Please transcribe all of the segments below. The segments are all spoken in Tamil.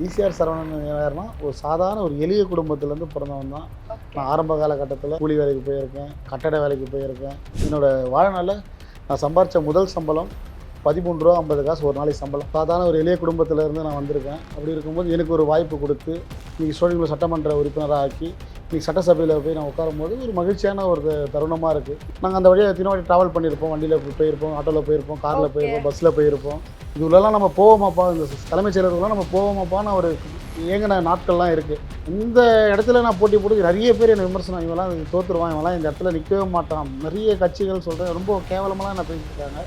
ஈசிஆர் சரவணன் யாருன்னா ஒரு சாதாரண ஒரு எளிய குடும்பத்திலேருந்து பிறந்தவன் தான். நான் ஆரம்ப காலகட்டத்தில் கூலி வேலைக்கு போயிருக்கேன், கட்டட வேலைக்கு போயிருக்கேன். என்னோடய வாழ்நாளில் நான் சம்பாரித்த முதல் சம்பளம் 13 ரூபா 50 காசு ஒரு நாளைக்கு சம்பளம். சாதாரண ஒரு எளிய குடும்பத்திலேருந்து நான் வந்திருக்கேன். அப்படி இருக்கும்போது எனக்கு ஒரு வாய்ப்பு கொடுத்து இன்றைக்கி சோழிங்கநல்லூர் சட்டமன்ற உறுப்பினராக ஆக்கி இன்றைக்கி சட்டசபையில் போய் நான் உட்காரும்போது ஒரு மகிழ்ச்சியான ஒரு தருணமாக இருக்குது. நாங்கள் அந்த வழியாக தினவாடி ட்ராவல் பண்ணியிருப்போம், வண்டியில் போயிருப்போம், ஆட்டோவில் போயிருப்போம், காரில் போயிருப்போம், பஸ்ஸில் போயிருப்போம். இதுலலாம் நம்ம போவோமாப்பா, இந்த தலைமைச் செயலர்கள்லாம் நம்ம போவோமாப்பான்னு ஒரு ஏங்கின நாட்கள்லாம் இருக்குது. இந்த இடத்துல நான் போட்டி போட்டு நிறைய பேர் என்னை விமர்சனம், இவெல்லாம் தோற்றுருவான், இவெல்லாம் இந்த இடத்துல நிற்கவே மாட்டான், நிறைய கட்சிகள் சொல்கிறேன் ரொம்ப கேவலமெல்லாம் என்ன பேசியிருக்காங்க.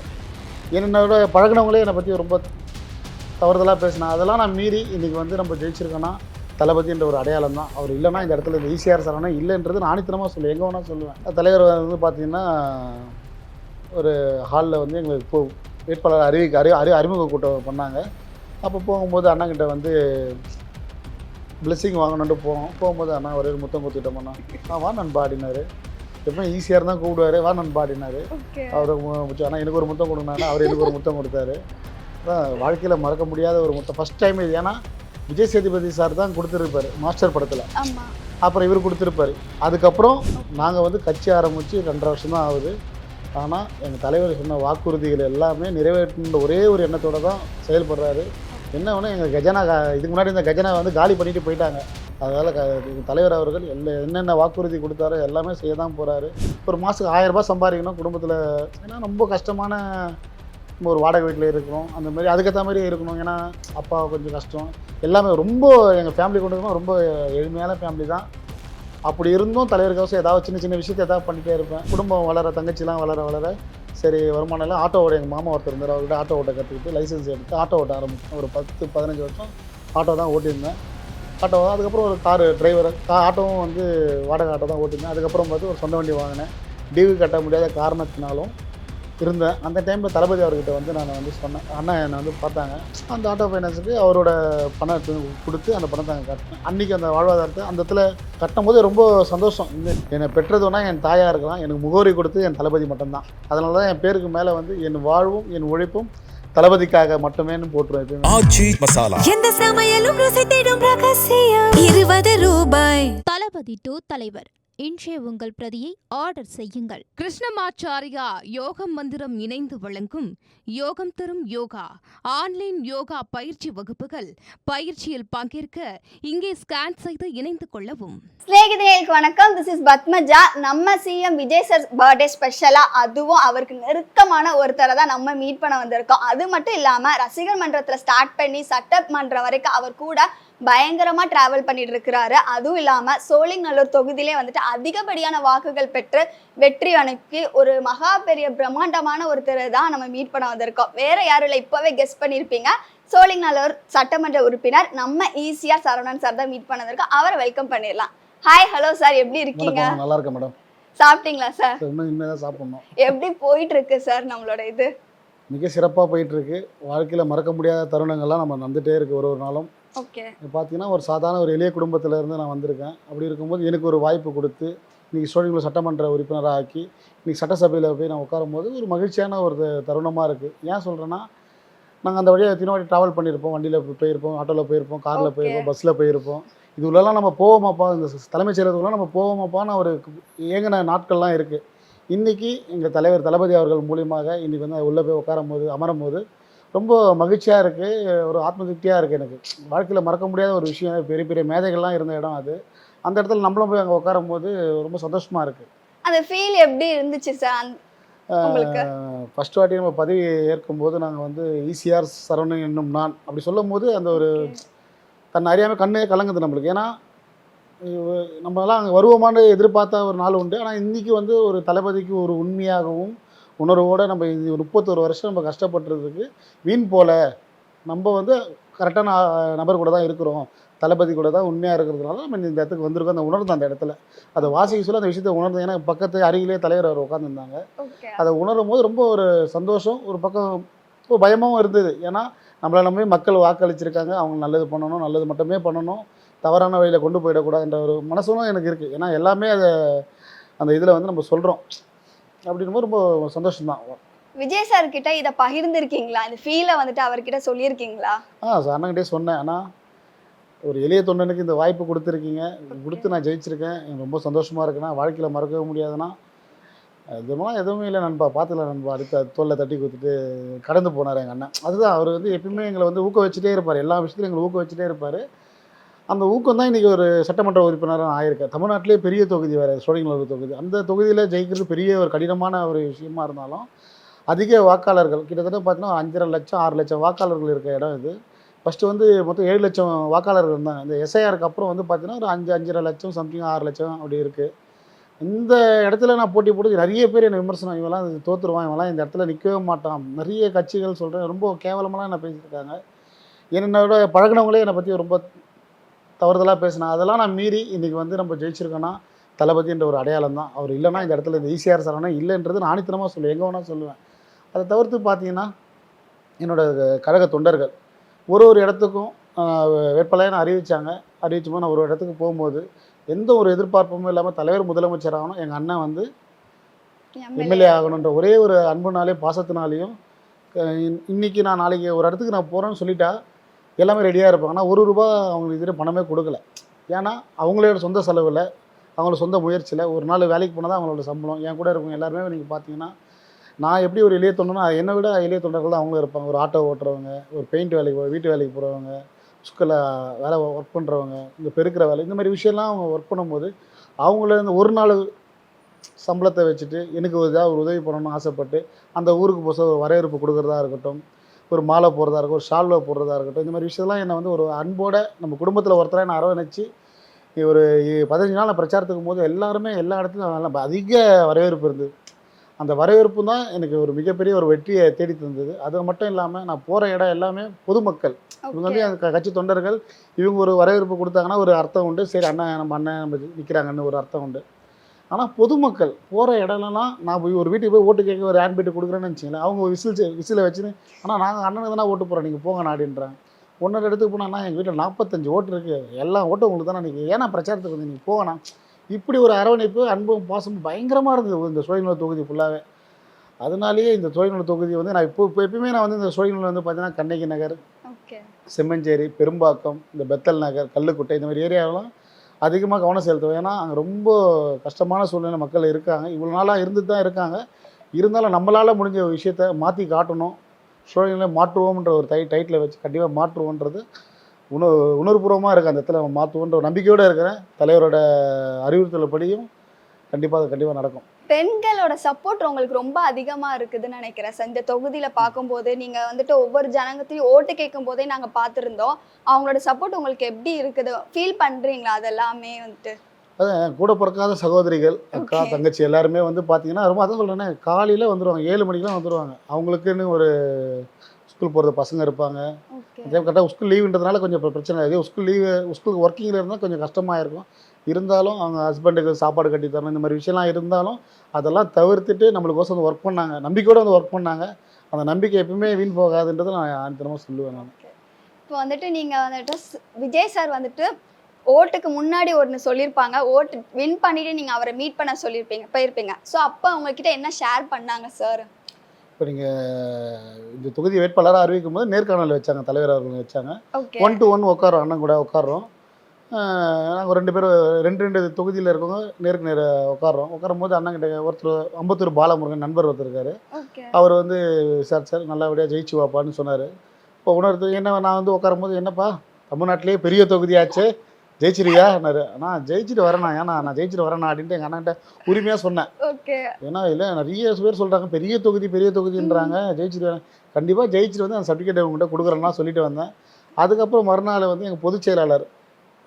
என்னோட பழகினவங்களே என்னை பற்றி ரொம்ப தவறுதலாக பேசினேன். அதெல்லாம் நான் மீறி இன்றைக்கி வந்து நம்ம ஜெயிச்சிருக்கோன்னா தளபதின்ற ஒரு அடையாளம் தான். அவர் இல்லைன்னா இந்த இடத்துல இந்த ஈசிஆர் சரவணன் இல்லைன்றது ஆணித்தனமாக சொல்லுவேன், எங்கே வேணால் சொல்லுவேன். தலைவர் வந்து பார்த்திங்கன்னா ஒரு ஹாலில் வந்து எங்களுக்கு வேட்பாளர் அறிமுக கூட்டம் பண்ணாங்க. அப்போ போகும்போது அண்ணாங்கிட்ட வந்து பிளெஸ்ஸிங் வாங்கணுன்ட்டு போகும்போது அண்ணா ஒரே முத்தம் கொடுத்துட்டோம்ண்ணா. வா நண்பா அப்படின்னாரு. எப்போ ஈஸியாக தான் கூப்பிடுவார், வா நண்பா அப்படின்னாரு. அவர் அண்ணா எனக்கு ஒரு முத்தம் கொடுங்கண்ணா, அவர் எனக்கு ஒரு முத்தம் கொடுத்தாரு. அதான் வாழ்க்கையில் மறக்க முடியாத ஒரு முத்தம். ஃபஸ்ட் டைம் இது. ஏன்னா விஜய் சேதுபதி சார் தான் கொடுத்துருப்பார் மாஸ்டர் படத்தில், அப்புறம் இவர் கொடுத்துருப்பார். அதுக்கப்புறம் நாங்கள் வந்து கட்சி ஆரம்பித்து 2.5 வருஷம் தான் ஆகுது. ஆனால் எங்கள் தலைவர் சொன்ன வாக்குறுதிகள் எல்லாமே நிறைவேற்றின ஒரே ஒரு எண்ணத்தோடு தான் செயல்படுறாரு. என்ன வேணும், எங்கள் கஜனா இதுக்கு முன்னாடி இந்த கஜனா வந்து காலி பண்ணிட்டு போயிட்டாங்க. அதனால் எங்கள் தலைவர் அவர்கள் என்னென்ன வாக்குறுதி கொடுத்தாரோ எல்லாமே செய்ய தான் போகிறாரு. ஒரு மாதத்துக்கு 1000 ரூபாய் சம்பாதிக்கணும் குடும்பத்தில். ஏன்னா ரொம்ப கஷ்டமான ஒரு வாடகை வீட்டில் இருக்கிறோம், அந்த மாதிரி அதுக்கேற்ற மாதிரி இருக்கணும். ஏன்னா அப்பா கொஞ்சம் கஷ்டம், எல்லாமே ரொம்ப எங்கள் ஃபேமிலி கொண்டு ரொம்ப எளிமையான ஃபேமிலி தான். அப்படி இருந்தும் தலைவருக்காக ஏதாவது சின்ன சின்ன விஷயத்தை ஏதாவது பண்ணிகிட்டே இருப்பேன். குடும்பம் வளர, தங்கச்சிலாம் வளர சரி வருமானம் இல்லை. ஆட்டோ ஓட எங்கள் மாமா ஒருத்தர் இருந்தார், அவர்கிட்ட ஆட்டோ ஓட்ட கற்றுக்கிட்டு லைசன்ஸ் எடுத்து ஆட்டோ ஓட்ட ஆரம்பிச்சேன். ஒரு 10-15 வருஷம் ஆட்டோ தான் ஓட்டியிருந்தேன். ஆட்டோ அதுக்கப்புறம் ஒரு கார் டிரைவர், ஆட்டோவும் வந்து வாடகை ஆட்டோ தான் ஓட்டியிருந்தேன். அதுக்கப்புறம் பார்த்து ஒரு சொந்த வண்டி வாங்கினேன். டிவி கட்ட முடியாத காரணத்தினாலும் இருந்தேன். அந்த டைமில் தளபதி அவர்கிட்ட வந்து நான் வந்து சொன்னேன், அண்ணா என்னை வந்து பார்த்தாங்க. அந்த ஆட்டோ ஃபைனான்ஸுக்கு அவரோட பணத்தை கொடுத்து அந்த பணத்தை அங்கே கட்டினேன். அன்றைக்கி அந்த வாழ்வாதாரத்தை அந்த இடத்துல கட்டும் போது ரொம்ப சந்தோஷம். என்னை பெற்றதுன்னா என் தாயாக இருக்கலாம், எனக்கு முகவரி கொடுத்து என் தளபதி மட்டும்தான். அதனால தான் என் பேருக்கு மேலே வந்து என் வாழ்வும் என் உழைப்பும் தளபதிக்காக மட்டுமேன்னு போட்டுருவேன். ஆச்சி மசாலா எந்த சமையலும் ருசி தேடும் ரகசியம் 20 ரூபாய். தளபதி டு தலைவர் இன்றே உங்கள் பிரதியை ஆர்டர் செய்யுங்கள். கிருஷ்ணமாச்சாரியா யோகம் மந்திரம் இணைந்து வழங்கும் யோகம் தரும் யோகா ஆன்லைன் யோகா பயிற்சி வகுப்புகள். பயிற்சியில் பங்கேற்க இங்கே ஸ்கேன் செய்து இணைந்து கொள்ளவும். ஸ்நேகிதிகளுக்கு வணக்கம். This is Padmaja. நம்ம சிஎம் விஜய் சார் பர்த்டே ஸ்பெஷலா, அதுவும் அவருக்கு நெருக்கமான ஒருத்தரை தான் நம்ம மீட் பண்ண வந்திருக்கோம். அது மட்டும் இல்லாம ரசிகர் மன்றத்துல ஸ்டார்ட் பண்ணி சட்டமன்றம் வரைக்கும் அவர் கூட பயங்கரமா டிராவல் பண்ணிட்டு இருக்கிறாரு. அதுவும் இல்லாம சோழிங்கநல்லூர் தொகுதியிலே வந்துட்டு அதிகப்படியான வாக்குகள் பெற்று வெற்றி அனுப்பி ஒரு மகா பெரிய பிரம்மாண்டமான ஒருத்தரை தான் நம்ம மீட் பண்ண வந்திருக்கோம். வேற யாரும் இல்லை, இப்பவே கெஸ் பண்ணியிருப்பீங்க. சோழிங்கநல்லூர் சட்டமன்ற உறுப்பினர் நம்ம ஈசிஆர் சரவணன் சார் தான் மீட் பண்ண வந்திருக்கோம். அவரை வெல்கம் பண்ணிடலாம். ஹாய், ஹலோ சார், எப்படி இருக்கீங்க? நல்லா இருக்கேன் மேடம். சாப்பிட்டீங்களா சார்? இனிமேதான் சாப்பிடணும். எப்படி போயிட்டு இருக்கு சார் நம்மளோட இது? மிக சிறப்பாக போயிட்டு இருக்கு. வாழ்க்கையில் மறக்க முடியாத தருணங்கள்லாம் நம்ம வந்துட்டே இருக்கு ஒரு நாளும். ஓகே, பார்த்தீங்கன்னா ஒரு சாதாரண ஒரு எளிய குடும்பத்திலேருந்து நான் வந்திருக்கேன். அப்படி இருக்கும்போது எனக்கு ஒரு வாய்ப்பு கொடுத்து இன்றைக்கி சோழிங்கநல்லூர் சட்டமன்ற உறுப்பினராக ஆக்கி இன்றைக்கி சட்டசபையில் போய் நான் உட்காரும்போது ஒரு மகிழ்ச்சியான ஒரு தருணமாக இருக்குது. ஏன் சொல்கிறேன்னா, நாங்கள் அந்த வழியாக தினவாடி ட்ராவல் பண்ணியிருப்போம், வண்டியில் போயிருப்போம், ஆட்டோவில் போயிருப்போம், காரில் போயிருப்போம், பஸ்ஸில் போயிருப்போம். இதுலலாம் நம்ம போவோமாப்பா, இந்த தலைமைச் செயலர்கள்லாம் நம்ம போவோமாப்பான்னு ஒரு ஏங்கின நாட்கள்லாம் இருக்குது. இன்றைக்கி எங்கள் தலைவர் தளபதி அவர்கள் மூலியமாக இன்றைக்கி வந்து உள்ளே போய் உட்காரும்போது அமரும்போது ரொம்ப மகிழ்ச்சியாக இருக்குது, ஒரு ஆத்ம திருப்தியாக இருக்குது. எனக்கு வாழ்க்கையில் மறக்க முடியாத ஒரு விஷயம். பெரிய பெரிய மேதைகள்லாம் இருந்த இடம் அது. அந்த இடத்துல நம்மளும் போய் அங்கே உட்காரும்போது ரொம்ப சந்தோஷமாக இருக்குது. அந்த ஃபீல் எப்படி இருந்துச்சு சார் உங்களுக்கு? ஃபஸ்ட் வாட்டி நம்ம பதவி ஏற்கும்போது நாங்கள் வந்து ஈசிஆர் சரவணன் என்னும் நான் அப்படி சொல்லும் போது அந்த ஒரு தன்னை அறியாமல் கண்ணே கலங்குது நம்மளுக்கு. ஏன்னா நம்மளாம் அங்கே வருவோமான்னு எதிர்பார்த்த ஒரு நாள் உண்டு. ஆனால் இன்றைக்கி வந்து ஒரு தளபதிக்கு ஒரு உண்மையாகவும் உணர்வோடு நம்ம இது 31 வருஷம் நம்ம கஷ்டப்பட்டுறதுக்கு வீண் போல, நம்ம வந்து கரெக்டான நபர் கூட தான் இருக்கிறோம், தளபதி கூட தான் உண்மையாக இருக்கிறதுனால நம்ம இந்த இடத்துக்கு வந்திருக்கோம். அந்த உணர்ந்து அந்த இடத்துல அதை வாசிக்க சொல்ல அந்த விஷயத்தை உணர்ந்து. ஏன்னா பக்கத்து அருகிலே தலைவர் அவர் உட்காந்துருந்தாங்க. அதை உணரும் போது ரொம்ப ஒரு சந்தோஷம், ஒரு பக்கம் பயமாகவும் இருந்தது. ஏன்னா நம்மளை நம்பி மக்கள் வாக்களிச்சிருக்காங்க, அவங்க நல்லது பண்ணணும், நல்லது மட்டுமே பண்ணணும், தவறான வழியில் கொண்டு போயிடக்கூடாதுன்ற ஒரு மனசும் எனக்கு இருக்குது. ஏன்னா எல்லாமே அதை அந்த இதில் வந்து நம்ம சொல்கிறோம். அப்படின்னும் ரொம்ப சந்தோஷம்தான். விஜய் சார் கிட்ட இதை பகிர்ந்துருக்கீங்களா? இந்த ஃபீலை வந்துட்டு அவர்கிட்ட சொல்லியிருக்கீங்களா? அண்ணன்கிட்டே சொன்னேன். ஆனால் ஒரு எளிய தொண்டனுக்கு இந்த வாய்ப்பு கொடுத்துருக்கீங்க, கொடுத்து நான் ஜெயிச்சிருக்கேன், எனக்கு ரொம்ப சந்தோஷமாக இருக்குன்னா வாழ்க்கையில் மறக்கவே முடியாதுன்னா இதுமாதிரி எதுவுமே இல்லை நண்பா, பார்த்துக்கலாம் நண்பா, அடுத்த தோளில் தட்டி கொடுத்துட்டு கடந்து போனார் எங்கள் அண்ணன். அதுதான் அவர் வந்து எப்பயுமே எங்களை வந்து ஊக்க வச்சுட்டே இருப்பார், எல்லா விஷயத்துலையும் எங்களை ஊக்க வச்சுட்டே இருப்பார். அந்த ஊக்கம் தான் இன்றைக்கி ஒரு சட்டமன்ற உறுப்பினராக ஆயிருக்கேன். தமிழ்நாட்டிலே பெரிய தொகுதி வேறு சோழிங்கநல்லூர் தொகுதி, அந்த தொகுதியில் ஜெயிக்கிறது பெரிய ஒரு கடினமான ஒரு விஷயமா இருந்தாலும் அதிக வாக்காளர்கள் கிட்டத்தட்ட பார்த்தீங்கன்னா 5.5 லட்சம் 6 லட்சம் வாக்காளர்கள் இருக்க இடம் இது. ஃபஸ்ட்டு வந்து மொத்தம் 7 லட்சம் வாக்காளர்கள் இருந்தாங்க. இந்த எஸ்ஐஆருக்கு அப்புறம் வந்து பார்த்தீங்கன்னா ஒரு 5.5 லட்சம் சம்திங் 6 லட்சம் அப்படி இருக்குது. இந்த இடத்துல நான் போட்டி போட்டு நிறைய பேர் என்னை விமர்சனம், இவெல்லாம் தோற்றுருவான், இவெல்லாம் இந்த இடத்துல நிற்கவே மாட்டான், நிறைய கட்சிகள் சொல்கிறேன் ரொம்ப கேவலமெல்லாம் என்ன பேசியிருக்காங்க. என்னோட பழகினவங்களே என்னை பற்றி ரொம்ப தவறுதலாக பேசினாங்க. அதெல்லாம் நான் மீறி இன்றைக்கி வந்து நம்ம ஜெயிச்சிருக்கோன்னா தளபதின்ற ஒரு அடையாளம் தான். அவர் இல்லைன்னா இந்த இடத்துல இந்த ஈசிஆர் சரவணா இல்லைன்றது நான் ஆணித்தனமாக சொல்லுவேன், எங்கே வேணால் சொல்லுவேன். அதை தவிர்த்து பார்த்தீங்கன்னா என்னோடய கழக தொண்டர்கள் ஒரு இடத்துக்கும் வேட்பாளரை அறிவித்தாங்க. அறிவிச்சும்போது நான் ஒரு இடத்துக்கு போகும்போது எந்த ஒரு எதிர்பார்ப்பும் இல்லாமல் தலைவர் முதலமைச்சர் ஆகணும், எங்கள் அண்ணன் வந்து எம்எல்ஏ ஆகணுன்ற ஒரே ஒரு அன்புனாலே பாசத்தினாலேயும் இன்றைக்கி நான் நாளைக்கு ஒரு இடத்துக்கு நான் போகிறேன்னு சொல்லிட்டா எல்லாமே ரெடியாக இருப்பாங்க. ஆனால் ₹1 அவங்களுக்கு இதுவரை பணமே கொடுக்கல. ஏன்னா அவங்களோட சொந்த செலவில், அவங்களோட சொந்த முயற்சியில் ஒரு நாள் வேலைக்கு போனால் தான் அவங்களோட சம்பளம். என் கூட இருக்கவங்க எல்லாருமே நீங்கள் பார்த்தீங்கன்னா நான் எப்படி ஒரு எளிய தொண்டனா என்னை விட எளிய தொண்டர்கள் தான் அவங்களும் இருப்பாங்க. ஒரு ஆட்டோ ஓட்டுறவங்க, ஒரு பெயிண்ட் வேலைக்கு வீட்டு வேலைக்கு போகிறவங்க, ஸ்கூலில் வேலை ஒர்க் பண்ணுறவங்க, இங்கே பெருக்கிற வேலை, இந்த மாதிரி விஷயம்லாம் அவங்க ஒர்க் பண்ணும்போது அவங்கள இந்த ஒரு நாள் சம்பளத்தை வச்சுட்டு எனக்கு ஒரு உதவி பண்ணணும்னு ஆசைப்பட்டு அந்த ஊருக்கு போக ஒரு வரவேற்பு கொடுக்குறதா இருக்கட்டும், ஒரு மாலை போடுறதா இருக்கட்டும், ஒரு ஷால்வை போடுறதா இருக்கட்டும், இந்த மாதிரி விஷயம்லாம் என்னை வந்து ஒரு அன்போடு நம்ம குடும்பத்தில் ஒருத்தராக என்னை அரவணைச்சி ஒரு 15 நாள் பிரச்சாரத்துக்கும் போது எல்லாருமே எல்லா இடத்துலையும் நல்லா அதிக வரவேற்பு இருந்தது. அந்த வரவேற்பு தான் எனக்கு ஒரு மிகப்பெரிய ஒரு வெற்றியை தேடி தந்தது. அது மட்டும் இல்லாமல் நான் போகிற இடம் எல்லாமே பொதுமக்கள், இவங்க வந்து அந்த கட்சி தொண்டர்கள், இவங்க ஒரு வரவேற்பு கொடுத்தாங்கன்னா ஒரு அர்த்தம் உண்டு, சரி அண்ணன் நம்ம நிற்கிறாங்கன்னு ஒரு அர்த்தம் உண்டு. ஆனால் பொதுமக்கள் போகிற இடம்லாம் நான் போய் ஒரு வீட்டுக்கு போய் ஓட்டு கேட்க ஒரு ஹேண்ட் பீட்டு கொடுக்குறேன்னு வச்சிங்களேன், அவங்க விசிலை வச்சுன்னு ஆனால் நாங்கள் அண்ணனுக்கு தானே ஓட்டு போகிறோம், நீங்கள் போங்க நாடின்றாங்க. ஒன்றரை இடத்துக்கு போனான்னா எங்கள் வீட்டில் 45 ஓட்டு இருக்குது, எல்லா ஓட்டும் உங்களுக்கு தானே, நீங்கள் ஏன்னா பிரச்சாரத்துக்கு வந்து நீங்கள் போகணும். இப்படி ஒரு அரவணைப்பு அன்பும் பாசமும் பயங்கரமாக இருந்தது இந்த சோழிங்கநல்லூர் தொகுதி ஃபுல்லாகவே. அதனாலேயே இந்த சோழிங்கநல்லூர் தொகுதி வந்து நான் இப்போ எப்பயுமே நான் வந்து இந்த சோழிங்கநல்லூர் வந்து பார்த்தீங்கன்னா கண்ணகி நகர், செம்மஞ்சேரி, பெரும்பாக்கம், இந்த பெத்தல் நகர், கல்லுக்குட்டை, இந்த மாதிரி ஏரியாவெல்லாம் அதிகமாக கவனம் செலுத்துவேன். ஏன்னா அங்கே ரொம்ப கஷ்டமான சூழ்நிலை மக்கள் இருக்காங்க, இவ்வளோ நாளாக இருந்துட்டு தான் இருக்காங்க. இருந்தாலும் நம்மளால் முடிஞ்ச ஒரு விஷயத்தை மாற்றி காட்டணும், சூழ்நிலை மாற்றுவோம்ன்ற ஒரு டைட்டில் வச்சு கண்டிப்பாக மாற்றுவோன்றது உணர்வுபூர்வமாக இருக்குது. அந்த இடத்துல நம்ம மாற்றுவோன்ற ஒரு நம்பிக்கையோடு இருக்கிறேன். தலைவரோட அறிவுறுத்தல் படியும் கண்டிப்பாக நடக்கும். பெண்களோட சப்போர்ட் உங்களுக்கு ரொம்ப அதிகமா இருக்குதுன்னு நினைக்கிறேன் சார். இந்த தொகுதியில பார்க்கும்போது நீங்க வந்துட்டு ஒவ்வொரு ஜனங்கத்தையும் ஓட்டு கேட்கும் போதே நாங்க பார்த்துருந்தோம். அவங்களோட சப்போர்ட் உங்களுக்கு எப்படி இருக்குது, ஃபீல் பண்றீங்களா? அதெல்லாமே வந்துட்டு அதான் கூட பிறக்காத சகோதரிகள், அக்கா, தங்கச்சி எல்லாருமே வந்து பார்த்தீங்கன்னா ரொம்ப அதான் சொல்கிறேன்னே, காலையில் வந்துடுவாங்க, 7 மணிக்கெலாம் வந்துடுவாங்க. அவங்களுக்குன்னு ஒரு ஸ்கூல் போகிறது பசங்க இருப்பாங்க. அதே கரெக்டாக ஸ்கூல் லீவுன்றதுனால கொஞ்சம் பிரச்சனை. அதே ஸ்கூலுக்கு ஒர்க்கிங்கில் இருந்தால் கொஞ்சம் கஷ்டமாக இருக்கும். இருந்தாலும் அவங்க ஹஸ்பண்டுக்கு சாப்பாடு கட்டி தரணும், இந்த மாதிரி விஷயம்லாம் இருந்தாலும் அதெல்லாம் தவிர்த்துட்டு நம்மளுக்கோசம் வந்து ஒர்க் பண்ணாங்க, நம்பிக்கையோடு வந்து ஒர்க் பண்ணாங்க. அந்த நம்பிக்கை எப்பவுமே வீண் போகாதுன்றது நான் ஆணித்தனமாக சொல்லுவேன். நான் இப்போ வந்துட்டு நீங்கள் வந்துட்டு விஜய் சார் வந்துட்டு ஓட்டுக்கு முன்னாடி ஒன்று சொல்லியிருப்பாங்க, ஓட்டு வின் பண்ணிவிட்டு நீங்கள் அவரை மீட் பண்ண போயிருப்பீங்க. ஸோ அப்போ உங்ககிட்ட என்ன ஷேர் பண்ணாங்க சார்? இப்போ நீங்கள் இந்த தொகுதி வேட்பாளராக அறிவிக்கும் போது நேர்காணல் வச்சாங்க, தலைவர் அவர்கள் வச்சாங்க. 1 to 1 உட்காரோம், அண்ணன் கூட உட்காரோம். நாங்கள் 2 பேரும் 2 தொகுதியில் இருக்கவங்க நேருக்கு நேர உட்காரும் போது அண்ணங்கிட்ட ஒருத்தர் அம்பத்தூர் பாலமுருகன் நண்பர் ஒருத்தர் இருக்கார். அவர் வந்து சார் நல்லபடியாக ஜெயிச்சு வாப்பான்னு சொன்னார். இப்போ உணர்த்து என்ன நான் வந்து உட்காரும் போது, என்னப்பா தமிழ்நாட்டிலே பெரிய தொகுதியாச்சு ஜெயிச்சிருவியா? நான் ஜெயிச்சுட்டு வரேண்ணா, ஏன்னா நான் ஜெயிச்சுட்டு வரேண்ணா அப்படின்ட்டு எங்கள் அண்ணன்ட்ட உரிமையாக சொன்னேன். ஏன்னா இல்லை நிறைய பேர் சொல்கிறாங்க பெரிய தொகுதின்றாங்க, ஜெயிச்சுட்டு வரேன். கண்டிப்பாக ஜெயிச்சுட்டு வந்து அந்த சர்டிஃபிகேட் உங்கள்கிட்ட கொடுக்குறேன்னா சொல்லிட்டு வந்தேன். அதுக்கப்புறம் மறுநாள் வந்து எங்கள் பொதுச் செயலாளர்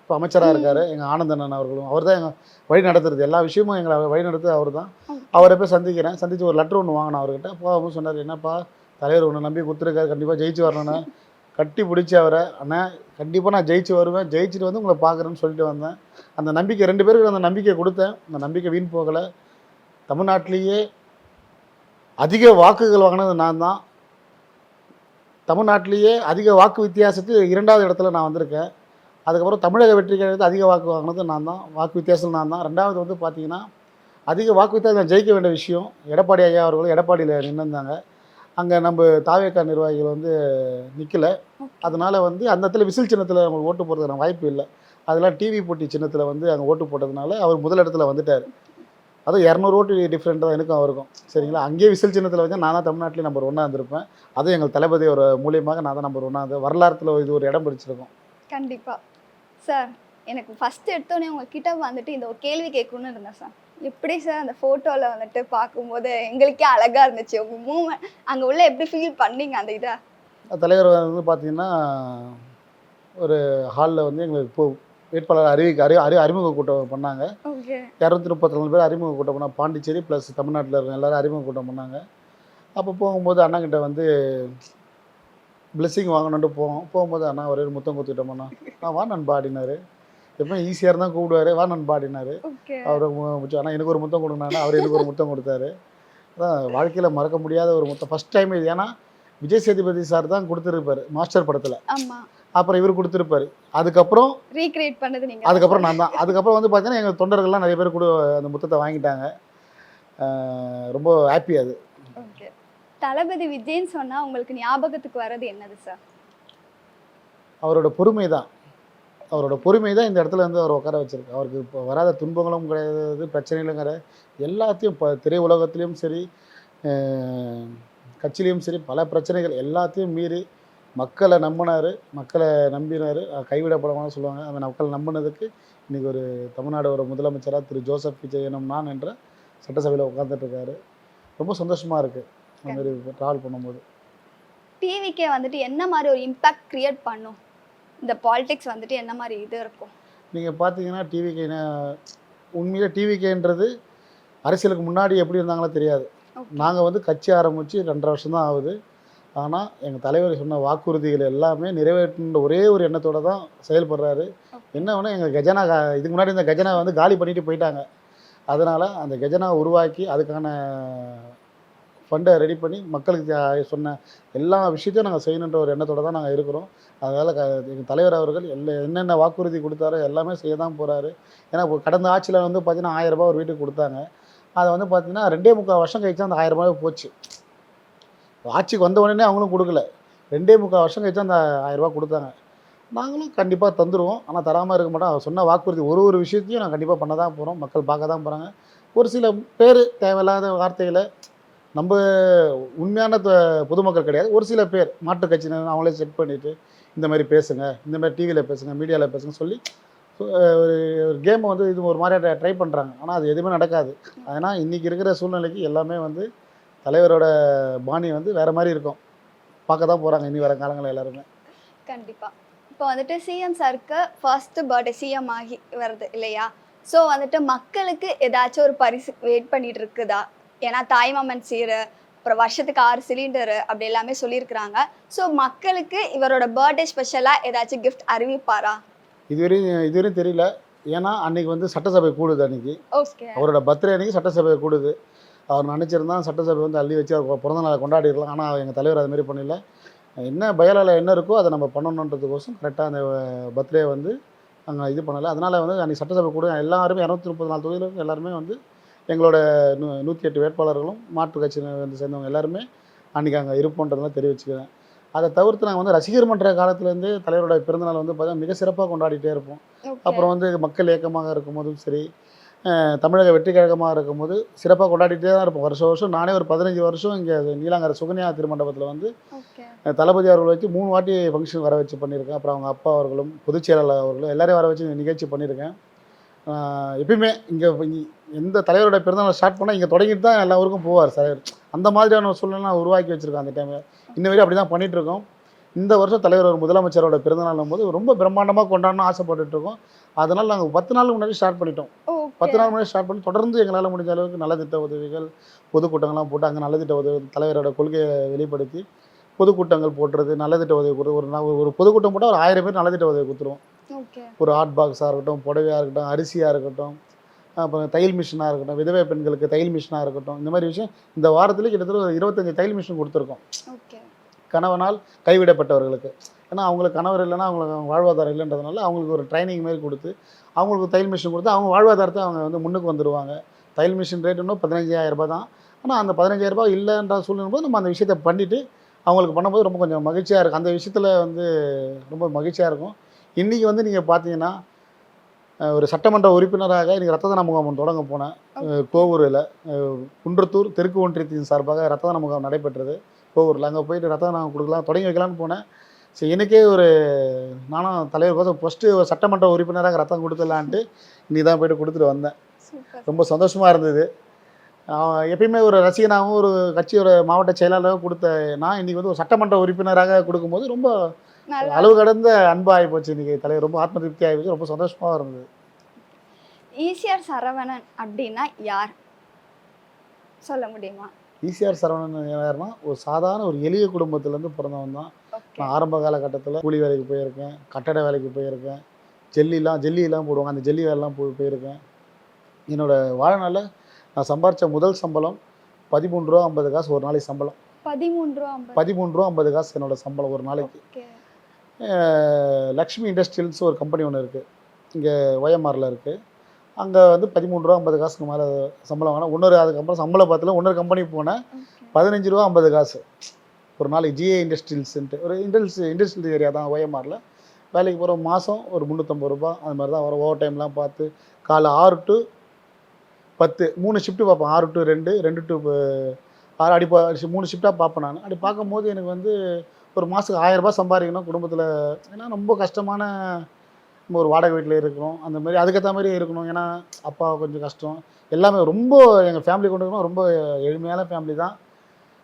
இப்போ அமைச்சராக இருக்கார் எங்கள் ஆனந்தண்ணன் அவர்களும், அவர் தான் எங்கள் வழி நடத்துறது, எல்லா விஷயமும் எங்களை வழி நடத்துறது அவர் தான். அவரை போய் சந்தித்து ஒரு லெட்டர் ஒன்று வாங்கினேன் அவர்கிட்ட. போகும்போது சொன்னார், என்னப்பா தலைவர் ஒன்று நம்பி கொடுத்துருக்காரு, கண்டிப்பாக ஜெயிச்சு வரணுன்னு கட்டி பிடிச்சி அவரை, அண்ணன் கண்டிப்பாக நான் ஜெயிச்சு வருவேன், ஜெயிச்சுட்டு வந்து உங்களை பார்க்குறேன்னு சொல்லிட்டு வந்தேன். அந்த நம்பிக்கை 2 பேருக்கு அந்த நம்பிக்கை கொடுத்தேன். அந்த நம்பிக்கை வீண் போகலை. தமிழ்நாட்டிலேயே அதிக வாக்குகள் வாங்கினது நான் தான். தமிழ்நாட்டிலேயே அதிக வாக்கு வித்தியாசத்துக்கு 2வது இடத்துல நான் வந்திருக்கேன். அதுக்கப்புறம் தமிழக வெற்றி கழகத்தில் அதிக வாக்கு வாங்கினது நான் தான், வாக்கு வித்தியாசம் நான் தான். 2வது வந்து பார்த்தீங்கன்னா அதிக வாக்கு வித்தியாசம் ஜெயிக்க வேண்டிய விஷயம் எடப்பாடி ஐயா அவர்களும் எடப்பாடியில் நின்றுந்தாங்க. அங்கே நம்ம தாவேக்கா நிர்வாகிகள் வந்து நிற்கலை. அதனால் வந்து அந்த இடத்துல விசில் சின்னத்தில் நமக்கு ஓட்டு போடுறதுக்கான வாய்ப்பு இல்லை. அதெல்லாம் டிவி போட்டி சின்னத்தில் வந்து அங்கே ஓட்டு போட்டதுனால அவர் முதல் இடத்துல வந்துட்டார். அதுவும் 200 ஓட்டு டிஃப்ரெண்ட் தான் எனக்கும் அவருக்கும். சரிங்களா, அங்கேயே விசில் சின்னத்தில் வச்சு நான் தான் தமிழ்நாட்டிலே நம்பர் 1 இருந்திருப்பேன். அதுவும் எங்கள் தளபதி ஒரு மூலியமாக நான் தான் நம்பர் 1 வரலாற்றில் இது ஒரு இடம் பிடிச்சிருக்கும். கண்டிப்பாக சார். எனக்கு ஃபஸ்ட்டு எடுத்தோடனே உங்ககிட்ட வந்துட்டு இந்த ஒரு கேள்வி கேட்கணும்னு இருந்தேன் சார். எப்படி சார் அந்த ஃபோட்டோவில் வந்துட்டு பார்க்கும்போது எங்களுக்கே அழகாக இருந்துச்சு உங்கள் மூமெண்ட், அங்கே உள்ள எப்படி ஃபீல் பண்ணீங்க அந்த இதை? தலைவர் வந்து பார்த்தீங்கன்னா ஒரு ஹாலில் வந்து எங்களுக்கு வேட்பாளர் அறிமுக கூட்டம் பண்ணாங்க. ஓகே. 234 பேர் அறிமுக கூட்டம் பண்ணாங்க. பாண்டிச்சேரி ப்ளஸ் தமிழ்நாட்டில் இருக்க எல்லோரும் அறிமுக கூட்டம் பண்ணாங்க. அப்போ போகும்போது அண்ணாங்கிட்ட வந்து பிளெஸ்ஸிங் வாங்கணுன்ட்டு போகும்போது அண்ணா ஒரே ஒரு முத்தம் கொடுத்துட்டோம்ண்ணா. வா நண்பா அப்படின்னாரு. எப்போ ஈஸியாக இருந்தால் கூப்பிடுவார், வா நண்பா அப்படின்னாரு. அவர் அண்ணா எனக்கு ஒரு முத்தம் கொடுங்கண்ணா, அவர் எனக்கு ஒரு முத்தம் கொடுத்தாரு. அதான் வாழ்க்கையில் மறக்க முடியாத ஒரு முத்தம். ஃபஸ்ட் டைம் இது. ஏன்னா விஜய் சேதுபதி சார் தான் கொடுத்துருப்பாரு மாஸ்டர் படத்தில். ஆமாம். அப்புறம் இவர் கொடுத்துருப்பாரு. அதுக்கப்புறம் ரீக்ரியேட் பண்ணது நீங்கள். அதுக்கப்புறம் நான் தான். அதுக்கப்புறம் வந்து பார்த்தீங்கன்னா எங்கள் தொண்டர்கள்லாம் நிறைய பேர் கூட அந்த முத்தத்தை வாங்கிட்டாங்க. ரொம்ப ஹாப்பி அது. ஓகே. தளபதி விஜய்ன்னு சொன்னால் உங்களுக்கு ஞாபகத்துக்கு வர்றது என்னது சார்? அவரோட பொறுமை தான். அவரோட பொறுமை தான் இந்த இடத்துல வந்து அவர் உட்கார வச்சிருக்கு. அவருக்கு இப்போ வராத துன்பங்களும் கிடையாது, பிரச்சனைகளும் கிடையாது. எல்லாத்தையும் இப்போ திரை உலகத்துலேயும் சரி, கட்சியிலையும் சரி, பல பிரச்சனைகள் எல்லாத்தையும் மீறி மக்களை நம்பினார், மக்களை நம்பினார். கைவிடப்படமான்னு சொல்லுவாங்க. அந்த மக்களை நம்பினதுக்கு இன்றைக்கி ஒரு தமிழ்நாடு ஒரு முதலமைச்சராக திரு ஜோசப் விஜய் எனும் நான் என்ற சட்டசபையில் உட்காந்துட்ருக்காரு. ரொம்ப சந்தோஷமாக இருக்குது அந்த மாதிரி ட்ராவல் பண்ணும்போது. டிவிக்கே வந்துட்டு என்ன மாதிரி ஒரு இம்பேக்ட் க்ரியேட் பண்ணும்? இந்த பாலிடிக்ஸ் வந்துட்டு என்ன மாதிரி இது இருக்கும்? நீங்கள் பார்த்தீங்கன்னா டிவிகே உண்மையிலே டிவிகேன்றது அரசியலுக்கு முன்னாடி எப்படி இருந்தாங்களோ தெரியாது. நாங்கள் வந்து கட்சி ஆரம்பித்து 2.5 வருஷம் தான் ஆகுது. ஆனால் எங்கள் தலைவர் சொன்ன வாக்குறுதிகள் எல்லாமே நிறைவேற்றுன்ற ஒரே ஒரு எண்ணத்தோடு தான் செயல்படுறாரு. என்ன ஒன்று எங்கள் கஜனா இதுக்கு முன்னாடி இந்த கஜனா வந்து காலி பண்ணிட்டு போயிட்டாங்க. அதனால் அந்த கஜனா உருவாக்கி அதுக்கான ஃபண்டை ரெடி பண்ணி மக்களுக்கு சொன்ன எல்லா விஷயத்தையும் நாங்கள் செய்யணுன்ற ஒரு எண்ணத்தோடு தான் நாங்கள் இருக்கிறோம். அதனால் எங்கள் தலைவர் அவர்கள் என்னென்ன வாக்குறுதி கொடுத்தாரோ எல்லாமே செய்ய தான் போகிறாரு. ஏன்னா இப்போ கடந்த ஆட்சியில் வந்து பார்த்திங்கன்னா 1000 ரூபா ஒரு வீட்டுக்கு கொடுத்தாங்க. அதை வந்து பார்த்திங்கன்னா 2.25 வருஷம் கழிச்சு அந்த 1000 ரூபாய் போச்சு. ஆட்சிக்கு வந்த உடனே அவங்களும் கொடுக்கல. 2.25 வருஷம் கழிச்சு அந்த 1000 ரூபா கொடுத்தாங்க. நாங்களும் கண்டிப்பாக தந்துடுவோம். ஆனால் தராமல் இருக்க மாட்டோம். அவர் சொன்ன வாக்குறுதி ஒரு விஷயத்தையும் நான் கண்டிப்பாக பண்ண தான் போகிறோம். மக்கள் பார்க்க தான் போகிறாங்க. ஒரு சில பேர் தேவையில்லாத வார்த்தைகளை நம்ம உண்மையான பொதுமக்கள் கிடையாது. ஒரு சில பேர் மாற்று கட்சியினர் அவங்களே செட் பண்ணிவிட்டு இந்த மாதிரி பேசுங்க, இந்த மாதிரி டிவியில் பேசுங்க, மீடியாவில் பேசுங்க சொல்லி ஒரு கேமை வந்து இது ஒரு மாதிரியா ட்ரை பண்ணுறாங்க. ஆனால் அது எதுவுமே நடக்காது. அதனால் இன்றைக்கி இருக்கிற சூழ்நிலைக்கு எல்லாமே வந்து தலைவரோட பாணி வந்து வேறு மாதிரி இருக்கும். பார்க்க தான் போகிறாங்க இனி வர காலங்களில் எல்லாருமே. கண்டிப்பாக. இப்போ வந்துட்டு சிஎம் சாருக்கு ஃபர்ஸ்ட் பர்த்டே சிஎம் ஆகி வருது இல்லையா? ஸோ வந்துட்டு மக்களுக்கு ஏதாச்சும் ஒரு பரிசு வெயிட் பண்ணிட்டு இருக்குதா? ஏன்னா தாய்மாமன் சீரு, அப்புறம் வருஷத்துக்கு 6 சிலிண்டரு அப்படி எல்லாமே சொல்லியிருக்கிறாங்க. ஸோ மக்களுக்கு இவரோட பர்த்டே ஸ்பெஷலாக ஏதாச்சும் கிஃப்ட் அறிவிப்பாரா? இதுவரையும் தெரியல. ஏன்னா அன்றைக்கி வந்து சட்டசபை கூடுது. அன்றைக்கி ஓகே, அவரோட பர்த்டே அன்றைக்கி சட்டசபை கூடுது. அவர் நினச்சிருந்தா சட்டசபை வந்து அள்ளி வச்சு அவர் பிறந்த நாளை கொண்டாடிடலாம். ஆனால் எங்கள் தலைவர் அதுமாரி பண்ணல. என்ன பயலால் என்ன இருக்கோ அதை நம்ம பண்ணணுன்றதுக்கோசம் கரெக்டாக அந்த பர்த்டே வந்து நாங்கள் இது பண்ணலை. அதனால் வந்து அன்றைக்கி சட்டசபை கூட எல்லாருமே 234 தொகுதியில் எல்லாருமே வந்து எங்களோட 108 வேட்பாளர்களும் மாற்று கட்சியினர் வந்து சேர்ந்தவங்க எல்லாருமே அன்றைக்கி அங்கே இருப்போன்றதெல்லாம் தெரிவிச்சுக்கிறேன். அதை தவிர்த்து நாங்கள் வந்து ரசிகர் மன்ற காலத்துலேருந்து தலைவரோட பிறந்தநாள் வந்து பார்த்தா மிக சிறப்பாக கொண்டாடிட்டே இருப்போம். அப்புறம் வந்து மக்கள் இயக்கமாக இருக்கும்போதும் சரி, தமிழக வெற்றி கழகமாக இருக்கும்போது சிறப்பாக கொண்டாடிட்டே தான் இருப்போம். வருஷம் நானே ஒரு 15 வருஷம் இங்கே நீலாங்கரை சுகன்யா திருமண்டபத்தில் வந்து தளபதி அவர்கள் வச்சு 3 வாட்டி ஃபங்க்ஷன் வர வச்சு பண்ணியிருக்கேன். அப்புறம் அவங்க அப்பா அவர்களும் பொதுச் செயலாளர் அவர்களும் எல்லாரையும் வர வச்சு நிகழ்ச்சி பண்ணியிருக்கேன். எப்பயுமே இங்கே எந்த தலைவரோட பிறந்தநாள் ஸ்டார்ட் பண்ணால் இங்கே தொடங்கிட்டு தான் எல்லா ஊருக்கும் போவார் சார். அந்த மாதிரியான ஒரு சூழ்நிலை உருவாக்கி வச்சுருக்கோம். அந்த டைமில் இன்ன வரையும் அப்படி தான் பண்ணிகிட்ருக்கோம். இந்த வருஷம் தலைவர் ஒரு முதலமைச்சரோட பிறந்தநாள் போது ரொம்ப பிரம்மாண்டமாக கொண்டாடணும் ஆசைப்பட்டுருக்கோம். அதனால் நாங்கள் 10 நாளுக்கு முன்னாடி ஸ்டார்ட் பண்ணிட்டோம். 10 நாள் முன்னாடி ஸ்டார்ட் பண்ணி தொடர்ந்து எங்களால் முடிஞ்ச அளவுக்கு நலத்திட்ட உதவிகள், பொதுக்கூட்டங்கள்லாம் போட்டு அங்கே நலத்திட்ட உதவி தலைவரோட கொள்கையை வெளிப்படுத்தி பொதுக்கூட்டங்கள் போட்டுறது, நலத்திட்ட உதவி கொடுத்து ஒரு பொதுக்கூட்டம் போட்டால் ஒரு 1000 பேர் நலத்திட்ட உதவி கொடுத்துருவோம். ஒரு ஹாட் பாக்ஸாக இருக்கட்டும், புடவையாக இருக்கட்டும், அரிசியாக இருக்கட்டும், அப்புறம் தையல் மிஷினாக இருக்கட்டும், விதவை பெண்களுக்கு தையல் மிஷினாக இருக்கட்டும், இந்த மாதிரி விஷயம் இந்த வாரத்தில் கிட்டத்தட்ட ஒரு 25 தையல் மிஷின் கொடுத்துருக்கோம். கணவனால் கைவிடப்பட்டவர்களுக்கு. ஏன்னா அவங்களுக்கு கணவர் இல்லைன்னா அவங்களுக்கு வாழ்வாதாரம் இல்லைன்றதுனால அவங்களுக்கு ஒரு ட்ரைனிங் மாதிரி கொடுத்து அவங்களுக்கு தையல் மிஷின் கொடுத்து அவங்க வாழ்வாதாரத்தை அவங்க வந்து முன்னுக்கு வந்துடுவாங்க. தையல் மிஷின் ரேட் இன்னும் 15,000 ரூபாய் தான். ஆனால் அந்த 15,000 ரூபாய் இல்லைன்ற சூழ்நிலை போது நம்ம அந்த விஷயத்தை பண்ணிவிட்டு அவங்களுக்கு பண்ணும்போது ரொம்ப கொஞ்சம் மகிழ்ச்சியாக இருக்கும். அந்த விஷயத்தில் வந்து ரொம்ப மகிழ்ச்சியாக இருக்கும். இன்றைக்கி வந்து நீங்கள் பார்த்தீங்கன்னா ஒரு சட்டமன்ற உறுப்பினராக இன்றைக்கி ரத்த தான முகாம் தொடங்க போனேன். கோவூரில் குன்றத்தூர் தெற்கு ஒன்றியத்தின் சார்பாக ரத்த தான முகாம் நடைபெற்றது கோவூரில். அங்கே போயிட்டு ரத்த தானம் கொடுக்கலாம் தொடங்கி வைக்கலான்னு போனேன். சரி, எனக்கே ஒரு நானும் தலைவர் கோசம் ஃபஸ்ட்டு ஒரு சட்டமன்ற உறுப்பினராக ரத்தம் கொடுத்துடலான்ட்டு இன்றைக்கி தான் போய்ட்டு கொடுத்துட்டு வந்தேன். ரொம்ப சந்தோஷமாக இருந்தது. எப்பயுமே ஒரு ரசிகனாகவும் ஒரு கட்சியோட மாவட்ட செயலாளராக கொடுத்த நான் இன்றைக்கி வந்து ஒரு சட்டமன்ற உறுப்பினராக கொடுக்கும்போது ரொம்ப அளவு கடந்த அன்பாகி போச்சு. இன்றைக்கி தலைவர் ரொம்ப ஆத்ம திருப்தி ஆகி போச்சு. ரொம்ப சந்தோஷமாக இருந்தது. ஈசிஆர் சரவணன் அப்படின்னா யார் சொல்ல முடியுமா? ஈசிஆர் சரவணன் யாருன்னா ஒரு சாதாரண ஒரு எளிய குடும்பத்துலேருந்து பிறந்தவன் தான். நான் ஆரம்ப காலகட்டத்தில் கூலி வேலைக்கு போயிருக்கேன், கட்டட வேலைக்கு போயிருக்கேன், ஜெல்லியெல்லாம் போடுவாங்க, அந்த ஜெல்லி வேலைலாம் போயிருக்கேன். என்னோடய வாழ்நாளில் நான் சம்பாரித்த முதல் சம்பளம் 13 ரூபா 50 காசு ஒரு நாளைக்கு சம்பளம். 13 ரூபா 50 காசு என்னோடய சம்பளம் ஒரு நாளைக்கு. லக்ஷ்மி இண்டஸ்ட்ரியல்ஸ் ஒரு கம்பெனி ஒன்று இருக்குது, இங்கே ஒயம்ஆரில் இருக்குது. அங்கே வந்து 13 ரூபா 50 காசுக்கு மேலே சம்பளம் வாங்கினேன். அதுக்கப்புறம் சம்பளம் பார்த்துல இன்னொரு கம்பெனி போனேன், 15 ரூபா 50 காசு ஒரு நாளைக்கு. ஜிஏ இண்டஸ்ட்ரியல்ஸுன்ட்டு ஒரு இண்டஸ்ட்ரியல் ஏரியா தான் ஒயம்ஆரில். வேலைக்கு போகிற மாதம் ஒரு 350 ரூபா அது மாதிரி தான் வரும். ஓவர் டைம்லாம் பார்த்து காலை 6 to 10 3 ஷிஃப்ட்டு பார்ப்பேன். 6 to 2, 2 to 6 அடி 3 ஷிஃப்ட்டாக பார்ப்பேன் நான். அப்படி பார்க்கும்போது எனக்கு வந்து ஒரு மாதத்துக்கு 1000 ரூபாய் சம்பாதிக்கணும் குடும்பத்தில். ஏன்னா ரொம்ப கஷ்டமான நம்ம ஒரு வாடகை வீட்டில் இருக்கிறோம், அந்த மாதிரி அதுக்கேற்ற மாதிரி இருக்கணும். ஏன்னா அப்பா கொஞ்சம் கஷ்டம், எல்லாமே ரொம்ப எங்கள் ஃபேமிலி கொண்டு இருக்கணும், ரொம்ப எளிமையான ஃபேமிலி தான்.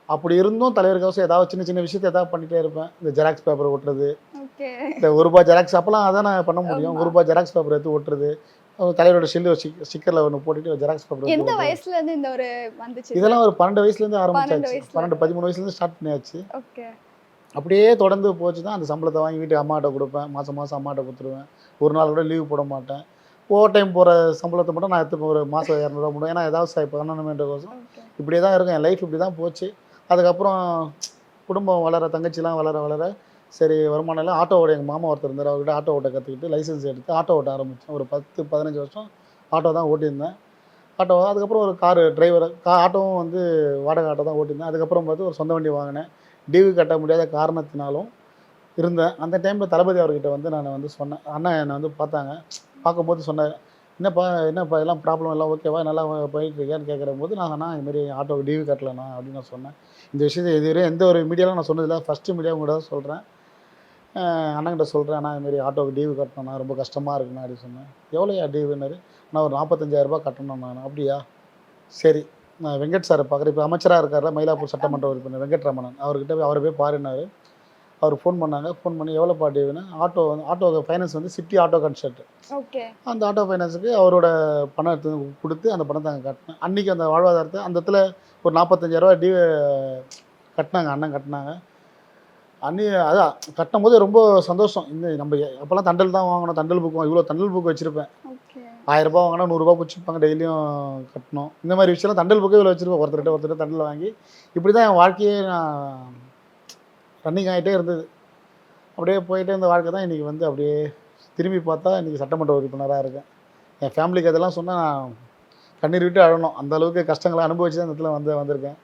அப்படி இருந்தும் தலைவருக்காக ஏதாவது சின்ன சின்ன விஷயத்தை ஏதாவது பண்ணிகிட்டே இருப்பேன். இந்த ஜெராக்ஸ் பேப்பர் ஒட்டுறது, இந்த ₹1 ஜெராக்ஸ் அப்போலாம் அதான் நான் பண்ண முடியும். ₹1 ஜெராக்ஸ் பேப்பர் எடுத்து ஒட்டுறது, தலைவரோட ஸ்டிக்கரில் ஒன்று போட்டுட்டு ஜெராக்ஸ் பேப்பர். எந்த வயசுலேருந்து இந்த ஒரு வந்துச்சு? இதெல்லாம் ஒரு 12 வயசுலேருந்து ஆரம்பிச்சாச்சு. 13 வயசுலேருந்து ஸ்டார்ட் பண்ணியாச்சு. அப்படியே தொடர்ந்து போச்சு தான். அந்த சம்பளத்தை வாங்கி வீட்டுக்கு அம்மாட்ட கொடுப்பேன். மாதம் அம்மாட்ட கொடுத்துருவேன். ஒரு நாள் கூட லீவ் போட மாட்டேன். ஓவர் டைம் போகிற சம்பளத்தை மட்டும் நான் எடுத்துப்பேன். ஒரு மாதம் 200 ரூபா போடுவேன். ஏன்னா ஏதாவது பண்ணணுமேன்றக்கோசம் இப்படியே தான் இருக்கும். என் லைஃப் இப்படி தான் போச்சு. அதுக்கப்புறம் குடும்பம் வளர, தங்கச்சிலாம் வளர சரி வருமானம் இல்லை. எங்கள் மாமா ஒருத்தர் இருந்தார், அவர்கிட்ட ஆட்டோ ஓட்ட கற்றுக்கிட்டு லைசன்ஸ் எடுத்து ஆட்டோ ஓட்ட ஆரம்பித்தேன். ஒரு 10-15 வருஷம் ஆட்டோ தான் ஓட்டியிருந்தேன். அதுக்கப்புறம் ஒரு கார் டிரைவர், ஆட்டோவும் வந்து வாடகை ஆட்டோ தான் ஓட்டியிருந்தேன். அதுக்கப்புறம் பார்த்து ஒரு சொந்த வண்டி வாங்கினேன். டிவி கட்ட முடியாத காரணத்தினாலும் இருந்தேன். அந்த டைமில் தளபதி அவர்கிட்ட வந்து நான் வந்து சொன்னேன். அண்ணன் என்னை வந்து பார்க்கும்போது சொன்னார், என்னப்பா எல்லாம் ப்ராப்ளம் எல்லாம் ஓகேவா, நல்லா போயிட்டுருக்கேன்னு கேட்குற போது நான் இதுமாரி ஆட்டோவுக்கு டிவி கட்டலண்ணா அப்படின்னு நான் சொன்னேன். இந்த விஷயத்தை இதுவரை எந்த ஒரு மீடியாவில் நான் சொன்னதில்லை, ஃபஸ்ட்டு மீடியா கூட தான் சொல்கிறேன். அண்ணன்கிட்ட சொல்கிறேன், அண்ணா இதுமாரி ஆட்டோவுக்கு டிவி கட்டணும்ண்ணா, ரொம்ப கஷ்டமாக இருக்குண்ணா அப்படின்னு சொன்னேன். எவ்வளோயா டிவின்னாரு? நான் ஒரு 45,000 ரூபாய் கட்டணும் நான். அப்படியா, சரி நான் வெங்கட் சாரை பார்க்குறேன். இப்போ அமைச்சராக இருக்கார்ல, மயிலாப்பூர் சட்டமன்ற உறுப்பினர் வெங்கட்ரமணன், அவரை போய் பாருன்னாரு. அவர் ஃபோன் பண்ணாங்க. ஃபோன் பண்ணி எவ்வளோப்பா டிவின்னு, ஆட்டோ ஃபைனான்ஸ் வந்து சிட்டி ஆட்டோ கன்சல்ட், அந்த ஆட்டோ ஃபைனான்ஸுக்கு அவரோட பணம் எடுத்து கொடுத்து அந்த பணத்தை அங்கே கட்டினேன். அன்றைக்கி அந்த வாழ்வாதாரத்தை அந்த இடத்துல ஒரு 45,000 ரூபா டிவி கட்டினாங்க, அண்ணன் கட்டினாங்க. அதான் கட்டும் போது ரொம்ப சந்தோஷம். நம்ம அப்போல்லாம் தண்டல் தான் வாங்கணும், தண்டல் புக் இவ்வளோ தண்டல் புக் வச்சுருப்பேன். 1000 ரூபா வாங்கினா 100 ரூபா பிடிச்சிப்பாங்க, டெய்லியும் கட்டணும். இந்த மாதிரி விஷயம்லாம் தண்டல் புக்கே இவ்வளோ வச்சுருப்பேன். ஒருத்தர்கிட்ட தண்டல் வாங்கி இப்படி தான் என் வாழ்க்கையே நான் ரன்னிங் ஆகிட்டே இருந்தது. அப்படியே போயிட்டே இருந்த வாழ்க்கை தான் இன்றைக்கி வந்து அப்படியே திரும்பி பார்த்தா இன்றைக்கி சட்டமன்ற உறுப்பினராக இருக்கேன். என் ஃபேமிலிக்கு அதெல்லாம் சொன்னால் நான் கண்ணீர் விட்டு அழணும். அந்தளவுக்கு கஷ்டங்களை அனுபவிச்சு தான் இந்த இடத்துல வந்திருக்கேன்.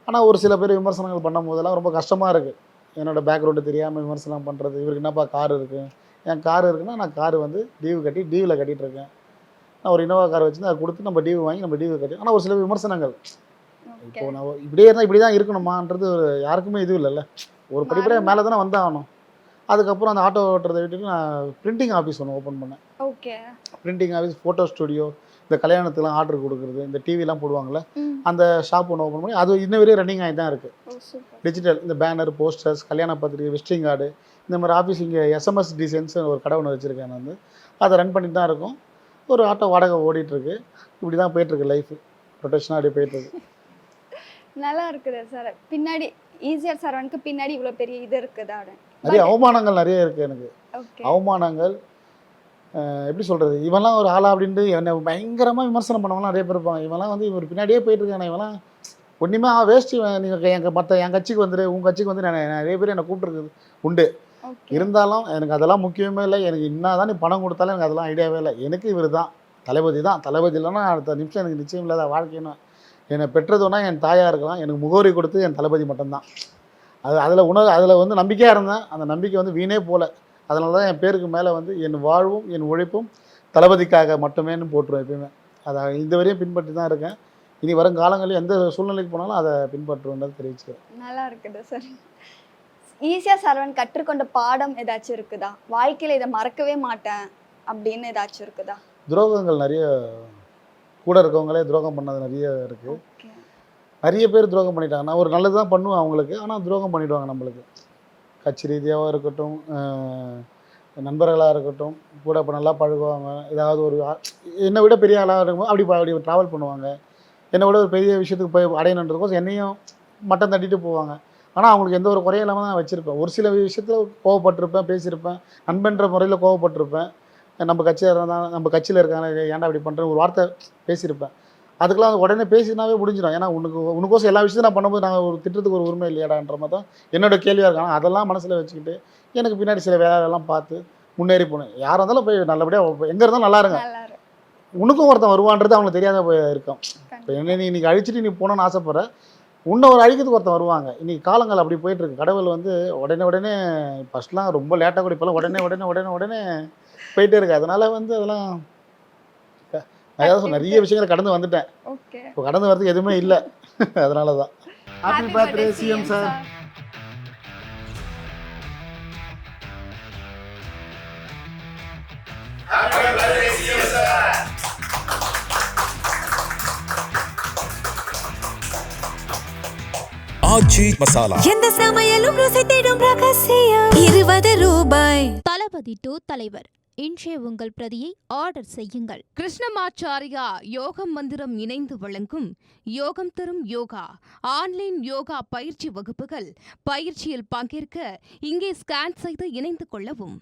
ஆனால் ஒரு சில பேர் விமர்சனங்கள் பண்ணும் போதெல்லாம் ரொம்ப கஷ்டமாக இருக்குது. என்னோடய பேக்ரவுண்டு தெரியாமல் விமர்சனம் பண்ணுறது. இவருக்கு என்னப்பா கார் இருக்குது, என் கார் இருக்குன்னா நான் கார் வந்து டிவி கட்டி டிவியில் கட்டிகிட்ருக்கேன். நான் ஒரு இனோவா கார் வச்சுருந்து அதை கொடுத்து நம்ம டிவி வாங்கி நம்ம டிவி கட்டி. ஆனால் ஒரு சில விமர்சனங்கள், இப்போது நான் இப்படியே இருந்தால் இப்படி தான் இருக்கணுமான்றது யாருக்குமே இது இல்லைல்ல. ஒரு படிப்படியாக மேலே தானே வந்தாகணும். அதுக்கப்புறம் அந்த ஆட்டோ ஓட்டுறதை விட்டுட்டு நான் பிரிண்டிங் ஆஃபீஸ் ஒன்று ஓப்பன் பண்ணேன். பிரிண்டிங் ஆஃபீஸ், ஃபோட்டோ ஸ்டுடியோ, இந்த கல்யாணத்துக்குலாம் ஆர்டர் கொடுக்குறது, இந்த டிவிலாம் போடுவாங்கள்ல, அந்த ஷாப் ஒன்று ஓப்பன் பண்ணி அது இன்ன வரையும் ரன்னிங் ஆகி தான் இருக்குது. டிஜிட்டல் இந்த பேனர், போஸ்டர்ஸ், கல்யாண பத்திரிகை, விசிட்டிங் கார்டு, இந்த மாதிரி ஆஃபீஸ். இங்கே எஸ்எம்எஸ் டிசைன்ஸ் ஒரு கடை ஒன்று வச்சுருக்கேன். நான் வந்து அதை ரன் பண்ணிட்டு தான் இருக்கும். ஒரு ஆட்டோ வாடகை ஓடிட்டுருக்கு. இப்படி தான் போயிட்டுருக்கு லைஃபு, ரொட்டேஷனாக அப்படியே போயிட்டுருக்கு. நல்லா இருக்குது சார். பின்னாடி ஈசிஆர் சரவணுக்கு பின்னாடி இவ்வளோ பெரிய இது இருக்குதா? நிறைய அவமானங்கள் நிறைய இருக்குது எனக்கு. அவமானங்கள் எப்படி சொல்கிறது, இவெல்லாம் ஒரு ஆளா அப்படின்ட்டு என்னை பயங்கரமாக விமர்சனம் பண்ணவங்களாம் நிறைய பேர் இருப்பாங்க. இவெல்லாம் வந்து இவர் பின்னாடியே போயிட்டுருக்காங்க, இவெல்லாம் ஒன்றுமே வேஸ்ட்டு. நீங்கள் என் கட்சிக்கு வந்துடு, உங்கள் கட்சிக்கு வந்து நிறைய பேர் என்னை கூப்பிட்டுருக்குது உண்டு. இருந்தாலும் எனக்கு அதெல்லாம் முக்கியமே இல்லை. எனக்கு என்ன தான் நீ பணம் கொடுத்தாலும் எனக்கு அதெல்லாம் ஐடியாவே இல்லை. எனக்கு இவர் தான் தளபதி தான். தளபதி இல்லைன்னா அடுத்த நிமிஷம் எனக்கு நிச்சயம் இல்லாத வாழ்க்கைன்னு என்னை பெற்றதுன்னா என் தாயாக இருக்கலாம், எனக்கு முகவரி கொடுத்து என் தளபதி மட்டும்தான். அதில் வந்து நம்பிக்கையாக இருந்தேன். அந்த நம்பிக்கை வந்து வீணே போகல. அதனால தான் என் பேருக்கு மேலே வந்து என் வாழ்வும் என் உழைப்பும் தளபதிக்காக மட்டுமேன்னு போட்டுருவேன் எப்பயுமே. அதை இந்த வரையும் பின்பற்றி தான் இருக்கேன். இனி வரும் காலங்களில் எந்த சூழ்நிலைக்கு போனாலும் அதை பின்பற்றுவேன்றது தெரிவிச்சுக்கிறேன். நல்லா இருக்குது சார். ஈஸியாக சரவணன் கற்றுக்கொண்ட பாடம் ஏதாச்சும் இருக்குதா? வாழ்க்கையில் இதை மறக்கவே மாட்டேன் அப்படின்னு ஏதாச்சும் இருக்குதா? துரோகங்கள் நிறைய, கூட இருக்கவங்களே துரோகம் பண்ணது நிறைய இருக்குது. நிறைய பேர் துரோகம் பண்ணிட்டாங்க. நான் ஒரு நல்லது தான் பண்ணுவேன் அவங்களுக்கு, ஆனால் துரோகம் பண்ணிவிடுவாங்க நம்மளுக்கு. கட்சி ரீதியாகவும் இருக்கட்டும், நண்பர்களாக இருக்கட்டும், கூட இப்போ நல்லா பழகுவாங்க. ஏதாவது ஒரு என்னை விட பெரிய ஆளாக இருக்கும்போது அப்படி ட்ராவல் பண்ணுவாங்க. என்னை விட ஒரு பெரிய விஷயத்துக்கு போய் அடையணுன்றதுக்கோசம் என்னையும் மட்டம் தட்டிட்டு போவாங்க. ஆனால் அவங்களுக்கு எந்த ஒரு குறையும் இல்லாமல் தான் வச்சுருப்பேன். ஒரு சில விஷயத்தில் கோவப்பட்டிருப்பேன், பேசியிருப்பேன், நண்பன்ற முறையில் கோவப்பட்டிருப்பேன். நம்ம கட்சியில் இருக்காங்க, ஏன்டா இப்படி பண்ணுறேன் ஒரு வார்த்தை பேசியிருப்பேன். அதுக்கெல்லாம் உடனே பேசினாவே முடிஞ்சிடும். ஏன்னா உனக்கோசம் எல்லா விஷயத்தையும் நான் பண்ணும்போது நாங்கள் ஒரு திட்டத்துக்கு ஒரு உரிமை இல்லையாடான்ற மாதிரி தான் என்னோட கேள்வியாக இருக்கும். ஆனால் அதெல்லாம் மனசில் வச்சுக்கிட்டு எனக்கு பின்னாடி சில வேலையெல்லாம் பார்த்து முன்னேறி போனேன். யாராக இருந்தாலும் போய் நல்லபடியாக எங்கே இருந்தாலும் நல்லா இருங்க. உனக்கும் ஒருத்தன் வருவான்றது அவங்களுக்கு தெரியாத போய் இருக்கும். இப்போ என்ன நீ இன்றைக்கி அழிச்சிட்டு நீ போகணுன்னு ஆசைப்படுற, இன்னும் ஒரு அழிக்கிறதுக்கு ஒருத்தன் வருவாங்க. இன்றைக்கி காலங்கள் அப்படி போயிட்டுருக்கு. கடவுள் வந்து உடனே ஃபஸ்ட்லாம் ரொம்ப லேட்டாக கூட இப்போலாம் உடனே போயிட்டே இருக்கு. அதனால் வந்து அதெல்லாம் நிறைய விஷயங்களை கடந்து வந்துட்டேன். இப்போ கடந்து வரதுக்கு எதுவுமே இல்லை. அதனால தான். Happy birthday CM sir. Aachi Masala எந்த சமையலும் ருசி தேடும் ரகசியம் 20 ரூபாய். தளபதி டு தலைவர் இன்றைய உங்கள் பிரதியை ஆர்டர் செய்யுங்கள். கிருஷ்ணமாச்சாரியா யோகம் மந்திரம் இணைந்து வழங்கும் யோகம் தரும் யோகா ஆன்லைன் யோகா பயிற்சி வகுப்புகள். பயிற்சியில் பங்கேற்க இங்கே ஸ்கேன் செய்து இணைந்து கொள்ளவும்.